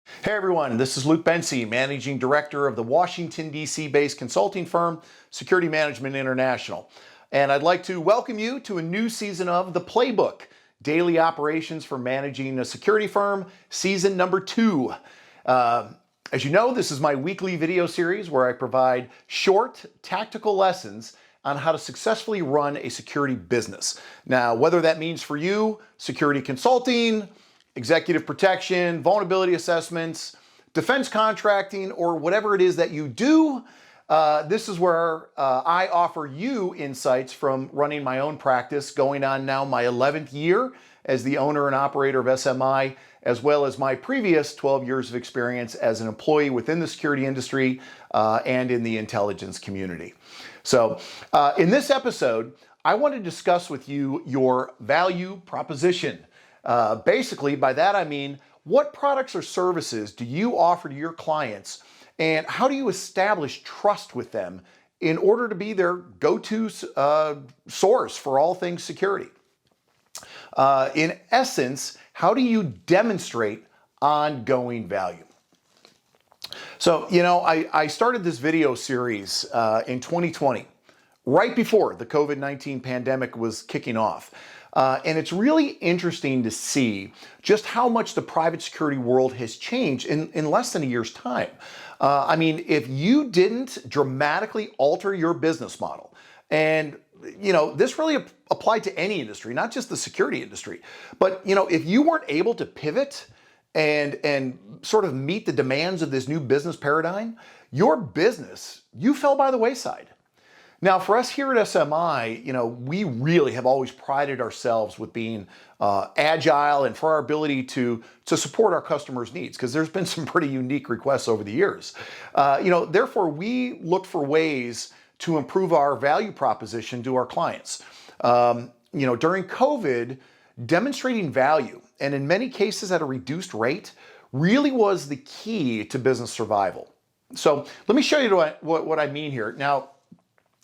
Hey everyone, this is Luke Bensi, Managing Director of the Washington, D.C. based consulting firm, Security Management International. And I'd like to welcome you to a new season of The Playbook, Daily Operations for Managing a Security Firm, season number 2. As you know, this is my weekly video series where I provide short, tactical lessons on how to successfully run a security business. Now, whether that means for you, security consulting, executive protection, vulnerability assessments, defense contracting, or whatever it is that you do, this is where I offer you insights from running my own practice, going on now my 11th year as the owner and operator of SMI, as well as my previous 12 years of experience as an employee within the security industry and in the intelligence community. So in this episode, I want to discuss with you your value proposition. Basically, by that I mean, what products or services do you offer to your clients, and how do you establish trust with them in order to be their go-to source for all things security? In essence, how do you demonstrate ongoing value? So, I started this video series in 2020, right before the COVID-19 pandemic was kicking off. And it's really interesting to see just how much the private security world has changed in less than a year's time. If you didn't dramatically alter your business model, and this really applied to any industry, not just the security industry, but if you weren't able to pivot and sort of meet the demands of this new business paradigm, your business, you fell by the wayside. Now, for us here at SMI, we really have always prided ourselves with being agile and for our ability to support our customers' needs, because there's been some pretty unique requests over the years. Therefore, we look for ways to improve our value proposition to our clients. During COVID, demonstrating value, and in many cases at a reduced rate, really was the key to business survival. So let me show you what I mean here. Now,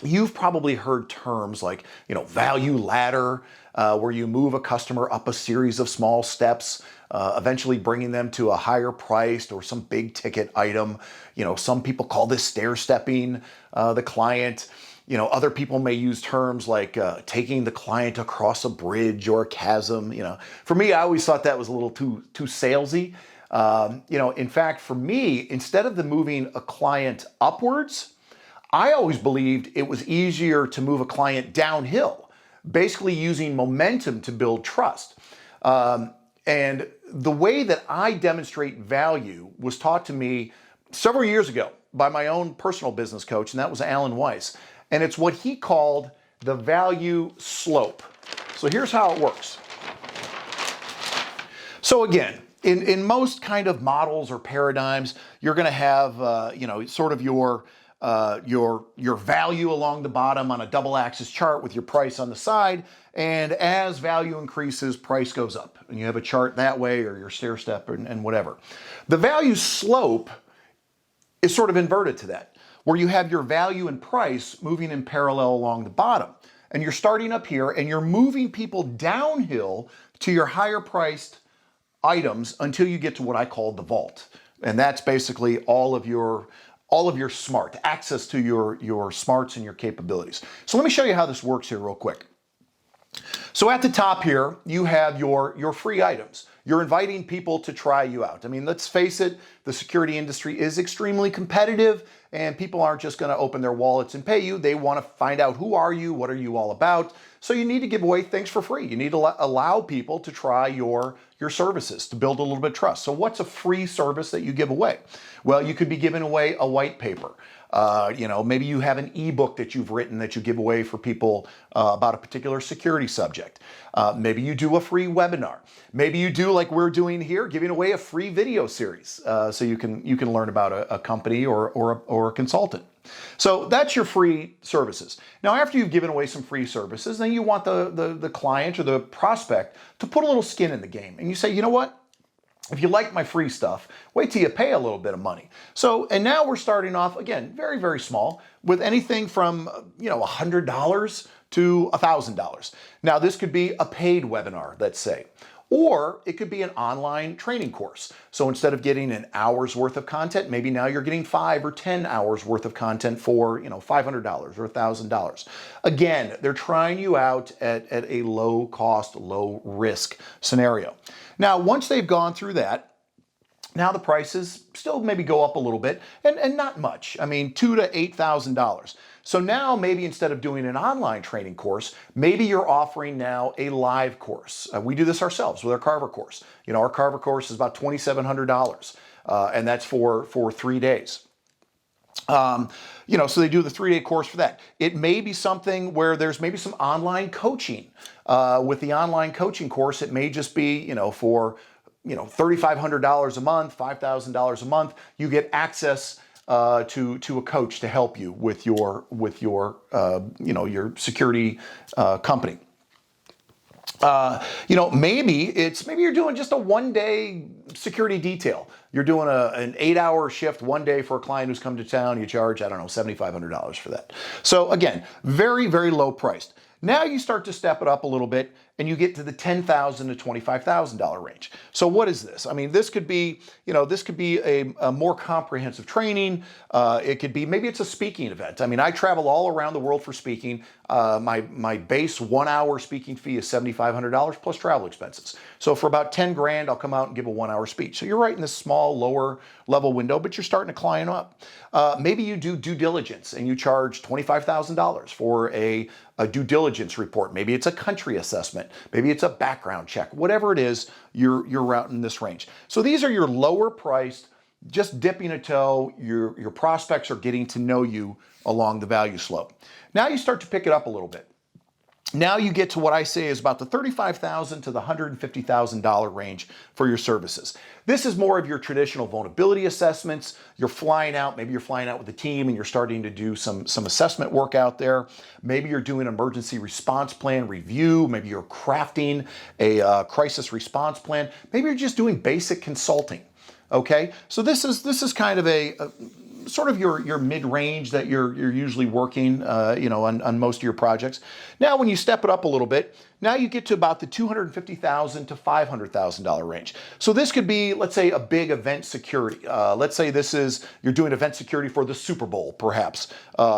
you've probably heard terms like, value ladder, where you move a customer up a series of small steps, eventually bringing them to a higher priced or some big ticket item. Some people call this stair stepping the client. Other people may use terms like taking the client across a bridge or a chasm. For me, I always thought that was a little too salesy. In fact, for me, instead of the moving a client upwards, I always believed it was easier to move a client downhill, basically using momentum to build trust. And the way that I demonstrate value was taught to me several years ago by my own personal business coach, and that was Alan Weiss. And it's what he called the value slope. So here's how it works. So again, in most kind of models or paradigms, you're going to have, sort of your value along the bottom on a double axis chart with your price on the side. And as value increases, price goes up. And you have a chart that way, or your stair step and whatever. The value slope is sort of inverted to that, where you have your value and price moving in parallel along the bottom. And you're starting up here and you're moving people downhill to your higher priced items until you get to what I call the vault. And that's basically all of your smart, access to your smarts and your capabilities. So let me show you how this works here real quick. So at the top here, you have your free items. You're inviting people to try you out. Let's face it, the security industry is extremely competitive, and people aren't just going to open their wallets and pay you. They want to find out, who are you? What are you all about? So you need to give away things for free. You need to allow people to try your services to build a little bit of trust. So what's a free service that you give away? Well, you could be giving away a white paper. Maybe you have an ebook that you've written that you give away for people about a particular security subject. Maybe you do a free webinar. Maybe you do, like we're doing here, giving away a free video series so you can learn about a company or a consultant. So that's your free services. Now, after you've given away some free services, then you want the client or the prospect to put a little skin in the game. And you say, you know what? If you like my free stuff, wait till you pay a little bit of money. So, and now we're starting off, again, very, very small, with anything from, $100 to $1,000. Now, this could be a paid webinar, let's say. Or it could be an online training course. So instead of getting an hour's worth of content, maybe now you're getting 5 or 10 hours worth of content for, $500 or $1,000. Again, they're trying you out at a low cost, low risk scenario. Now, once they've gone through that, now the prices still maybe go up a little bit, and not much. I mean, $2,000 to $8,000. So now maybe instead of doing an online training course, maybe you're offering now a live course. We do this ourselves with our Carver course. Our Carver course is about $2,700, and that's for 3 days. So they do the 3-day course for that. It may be something where there's maybe some online coaching. With the online coaching course, it may just be, for $3,500 a month, $5,000 a month. You get access to a coach to help you with your security company. Maybe you're doing just a 1-day security detail. You're doing an 8-hour shift 1 day for a client who's come to town. You charge, I don't know, $7,500 for that. So again, very, very low priced. Now you start to step it up a little bit and you get to the $10,000 to $25,000 range. So what is this? I mean, this could be, a more comprehensive training. It could be, maybe it's a speaking event. I mean, I travel all around the world for speaking. My base 1-hour speaking fee is $7,500 plus travel expenses. So for about 10 grand, I'll come out and give a 1-hour speech. So you're right in this small, lower level window, but you're starting to climb up. Maybe you do due diligence and you charge $25,000 for a due diligence report. Maybe it's a country assessment. Maybe it's a background check. Whatever it is, you're out in this range. So these are your lower priced, just dipping a toe. Your prospects are getting to know you along the value slope. Now you start to pick it up a little bit. Now you get to what I say is about the $35,000 to the $150,000 range for your services. This is more of your traditional vulnerability assessments. You're flying out, maybe you're flying out with a team and you're starting to do some assessment work out there. Maybe you're doing an emergency response plan review. Maybe you're crafting a crisis response plan. Maybe you're just doing basic consulting. Okay, so this is kind of a sort of your mid-range that you're usually working, on most of your projects. Now, when you step it up a little bit, now you get to about the $250,000 to $500,000 range. So this could be, let's say, a big event security. Let's say you're doing event security for the Super Bowl, perhaps,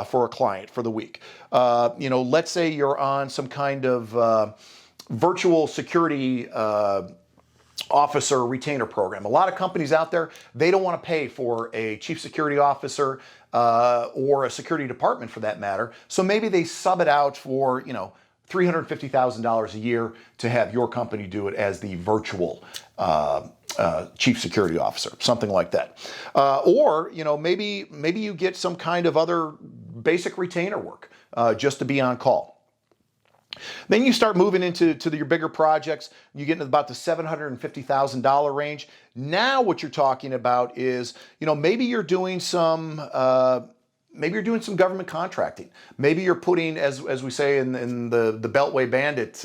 for a client for the week. Let's say you're on some kind of virtual security officer retainer program. A lot of companies out there, they don't want to pay for a chief security officer or a security department for that matter. So maybe they sub it out for, $350,000 a year to have your company do it as the virtual chief security officer, something like that. Or maybe you get some kind of other basic retainer work just to be on call. Then you start moving into your bigger projects. You get into about the $750,000 range. Now what you're talking about is, maybe you're doing some government contracting. Maybe you're putting, as we say in the Beltway Bandit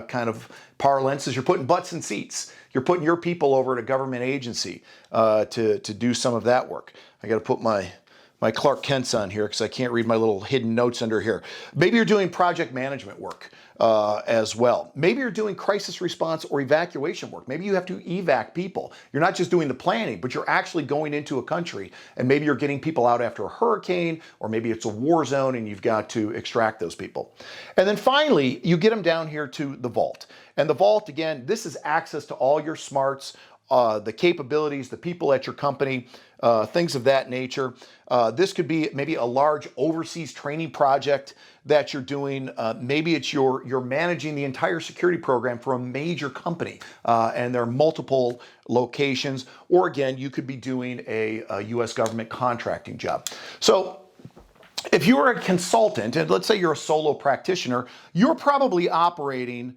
kind of parlances, you're putting butts in seats. You're putting your people over at a government agency to do some of that work. I got to put my Clark Kent's on here because I can't read my little hidden notes under here. Maybe you're doing project management work as well. Maybe you're doing crisis response or evacuation work. Maybe you have to evac people. You're not just doing the planning, but you're actually going into a country and maybe you're getting people out after a hurricane, or maybe it's a war zone and you've got to extract those people. And then finally, you get them down here to the vault. And the vault, again, this is access to all your smarts, the capabilities, the people at your company, things of that nature. This could be maybe a large overseas training project that you're doing. Maybe it's you're managing the entire security program for a major company, and there are multiple locations. Or again, you could be doing a U.S. government contracting job. So if you're a consultant, and let's say you're a solo practitioner, you're probably operating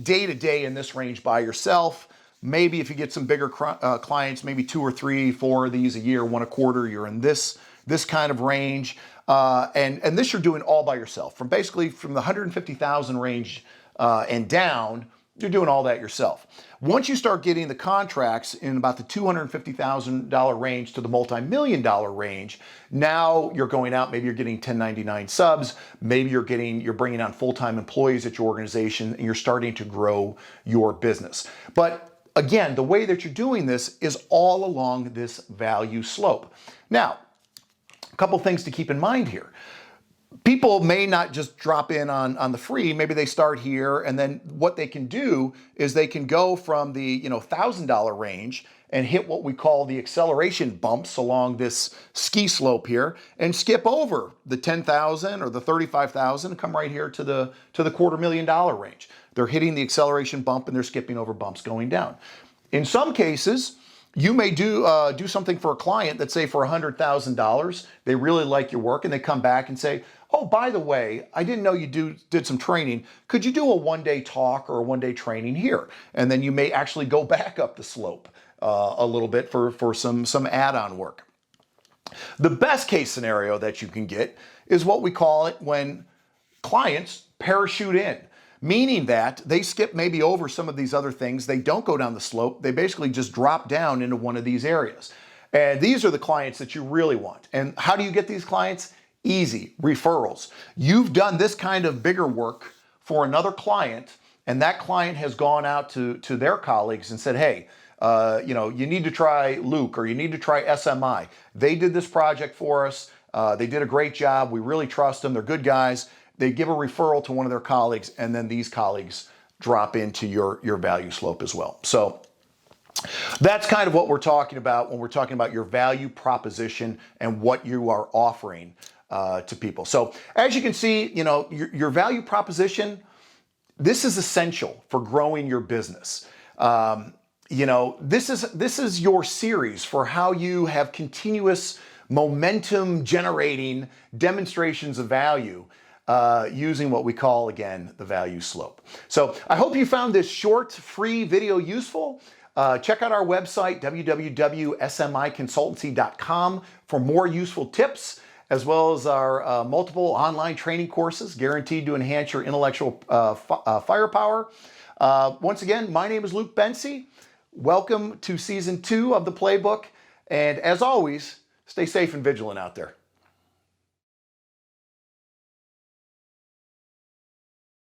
day to day in this range by yourself. Maybe if you get some bigger clients, maybe 2 or 3, 4 of these a year, 1 a quarter, you're in this kind of range. And this you're doing all by yourself. From the 150,000 range and down, you're doing all that yourself. Once you start getting the contracts in about the $250,000 range to the multi-million-dollar range, now you're going out, maybe you're getting 1099 subs, maybe you're bringing on full-time employees at your organization, and you're starting to grow your business. But again, the way that you're doing this is all along this value slope. Now, a couple things to keep in mind here. People may not just drop in on the free. Maybe they start here, and then what they can do is they can go from the $1,000 range and hit what we call the acceleration bumps along this ski slope here, and skip over the 10,000 or the 35,000 and come right here to the $250,000 range. They're hitting the acceleration bump and they're skipping over bumps going down. In some cases, you may do something for a client that, say, for $100,000, they really like your work and they come back and say, oh, by the way, I didn't know you did some training. Could you do a one-day talk or a one-day training here? And then you may actually go back up the slope a little bit for some add-on work. The best case scenario that you can get is what we call it when clients parachute in, meaning that they skip maybe over some of these other things. They don't go down the slope. They basically just drop down into one of these areas. And these are the clients that you really want. And how do you get these clients? Easy, referrals. You've done this kind of bigger work for another client, and that client has gone out to their colleagues and said, hey, you need to try Luke, or you need to try SMI. They did this project for us. They did a great job. We really trust them. They're good guys. They give a referral to one of their colleagues, and then these colleagues drop into your value slope as well. So that's kind of what we're talking about when we're talking about your value proposition and what you are offering to people. So as you can see, your value proposition, this is essential for growing your business. This is your series for how you have continuous momentum generating demonstrations of value using what we call, again, the value slope. So I hope you found this short, free video useful. Check out our website, www.smiconsultancy.com, for more useful tips, as well as our multiple online training courses guaranteed to enhance your intellectual firepower. Once again, my name is Luke Bensi. Welcome to Season 2 of the Playbook. And as always, stay safe and vigilant out there.